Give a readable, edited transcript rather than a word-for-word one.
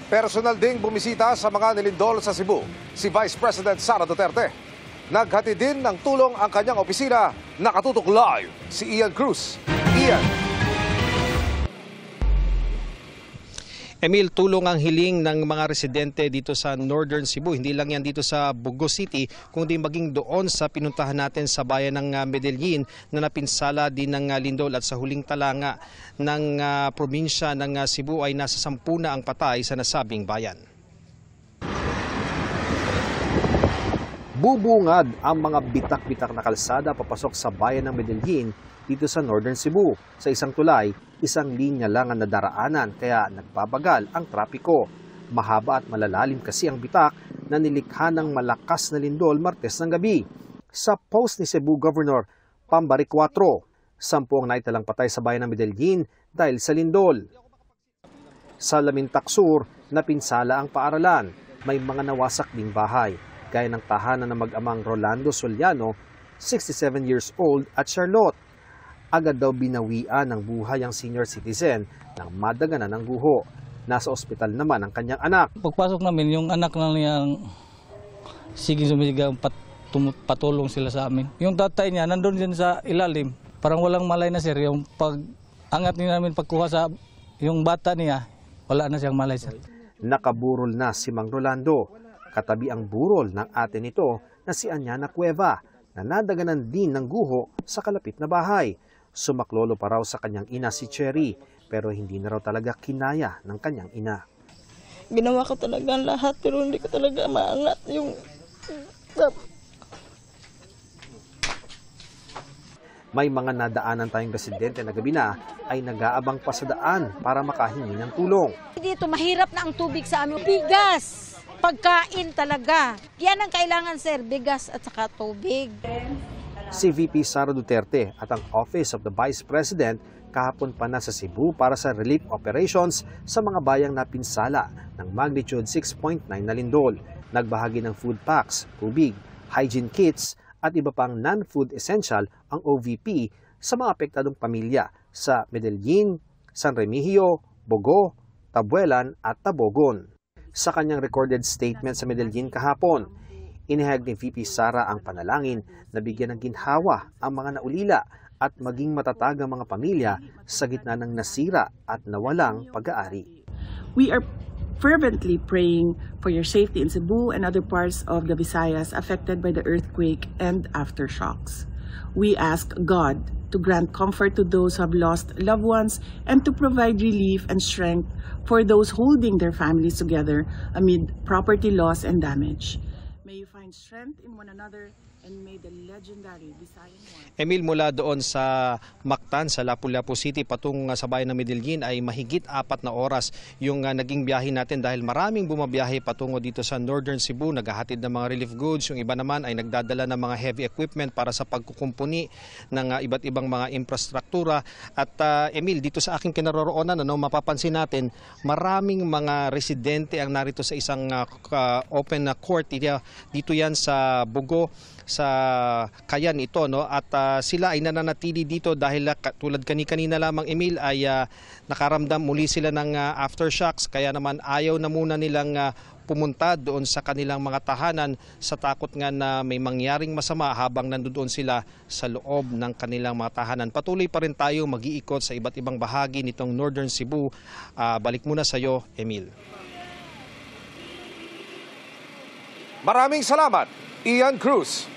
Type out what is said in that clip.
Personal ding bumisita sa mga nilindol sa Cebu si Vice President Sara Duterte. Naghatid din ng tulong ang kanyang opisina. Nakatutok live si Ian Cruz. Ian. Emil, tulong ang hiling ng mga residente dito sa Northern Cebu. Hindi lang yan dito sa Bugo City, kundi maging doon sa pinuntahan natin sa bayan ng Medellin na napinsala din ng lindol at sa huling talanga ng probinsya ng Cebu ay nasa 10 na ang patay sa nasabing bayan. Bubungad ang mga bitak-bitak na kalsada papasok sa bayan ng Medellin dito sa Northern Cebu. Sa isang tulay, isang linya lang ang nadaraanan kaya nagbabagal ang trapiko. Mahaba at malalalim kasi ang bitak na nilikha ng malakas na lindol Martes ng gabi. Sa post ni Cebu Governor Pambari 4, 10 ang naitalang patay sa bayan ng Medellin dahil sa lindol. Sa Lamintac Sur, napinsala ang paaralan. May mga nawasak ding bahay, gaya ng tahanan ng mag-amang Rolando Soliano, 67 years old, at Charlotte. Agad daw binawian ng buhay ang senior citizen nang madaganan ng guho. Nasa ospital naman ang kanyang anak. Pagpasok namin, yung anak na niyang sige sumisigaw, patulong sila sa amin. Yung tatay niya nandun din sa ilalim. Parang walang malay na sir. Yung pag-angat niya namin pagkuha sa yung bata niya, wala na siyang malay sir. Nakaburol na si Mang Rolando. Katabi ang burol ng ate nito na si Anyana Cueva na nadaganan din ng guho sa kalapit na bahay. Sumaklolo pa raw sa kanyang ina si Cherry, pero hindi na raw talaga kinaya ng kanyang ina. Ginawa ko talaga ang lahat pero hindi ko talaga maangat yung... May mga nadaanan tayong residente na gabi na ay nag-aabang pa sa daan para makahingi ng tulong. Dito mahirap na ang tubig sa amin. Bigas, pagkain talaga. Yan ang kailangan sir, bigas at saka tubig. Si VP Sara Duterte at ang Office of the Vice President kahapon pa na sa Cebu para sa relief operations sa mga bayang napinsala ng magnitude 6.9 na lindol. Nagbahagi ng food packs, tubig, hygiene kits at iba pang non-food essential ang OVP sa mga apektadong pamilya sa Medellin, San Remigio, Bogo, Tabuelan at Tabogon. Sa kanyang recorded statement sa Medellin kahapon, inihayag ni VP Sara ang panalangin na bigyan ng ginhawa ang mga naulila at maging matatag ang mga pamilya sa gitna ng nasira at nawalang pag-aari. We are fervently praying for your safety in Cebu and other parts of the Visayas affected by the earthquake and aftershocks. We ask God to grant comfort to those who have lost loved ones and to provide relief and strength for those holding their families together amid property loss and damage. May you find strength in one another and may the legendary Visayan War. Emil, mula doon sa Mactan, sa Lapu-Lapu City, patung sa bayan ng Medellin ay mahigit 4 na oras yung naging biyahe natin dahil maraming bumabiyahe patungo dito sa Northern Cebu, naghahatid ng mga relief goods. Yung iba naman ay nagdadala ng mga heavy equipment para sa pagkukumpuni ng iba't ibang mga infrastruktura. At Emil, dito sa aking kinaroroonan, mapapansin natin, maraming mga residente ang narito sa isang open court. Dito yan sa Bugo, sa Kayan ito, at sila ay nananatili dito dahil tulad kanina lamang Emil ay nakaramdam muli sila ng aftershocks, kaya naman ayaw na muna nilang pumunta doon sa kanilang mga tahanan sa takot nga na may mangyaring masama habang nandoon sila sa loob ng kanilang mga tahanan. Patuloy pa rin tayo mag-iikot sa iba't ibang bahagi nitong Northern Cebu. Balik muna sa iyo, Emil. Maraming salamat, Ian Cruz.